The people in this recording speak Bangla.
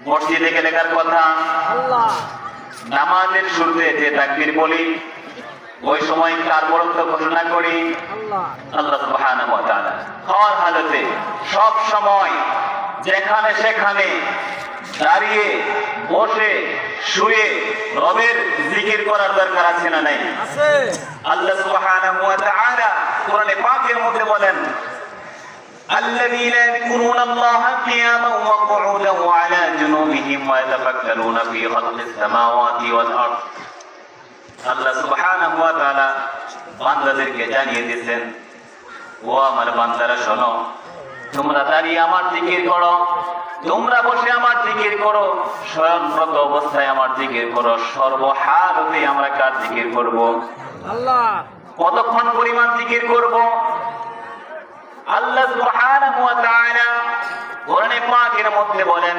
মসজিদে গেলে কার কথা? আল্লাহ। নামাজের শুরুতে যে তাকবীর বলি, ওই সময় কার বরত্ব ঘোষণা করি? আল্লাহ। আল্লাহ সুবহানাহু ওয়া তাআলা। হর হালতে, সব সময়, যেখানে সেখানে, দাঁড়িয়ে, বসে, শুয়ে রবের জিকির করার দরকার আছে না নাই? আছে। আল্লাহ সুবহানাহু ওয়া তাআলা কোরআনে পাকের মধ্যে বলেন, الذين يذكرون الله قياما وقعودا وعلى جنوبهم ويتفكرون في خلق السماوات والأرض। আল্লাহ সুবহানাহু ওয়া তাআলা বান্দাদেরকে জানিয়ে দিয়েছেন, ও আমার বান্দারা শোনো, তোমরা দাঁড়িয়ে আমার জিকির করো, তোমরা বসে আমার জিকির করো, স্বয়ংরত অবস্থায় আমার জিকির করো, সর্বহালতে আমরা কার জিকির করব? আল্লাহ। কতক্ষণ পরিমাণ জিকির করব? আল্লাহ সুবহানাহু ওয়া তাআলা কোরআনে পাকের মধ্যে বলেন,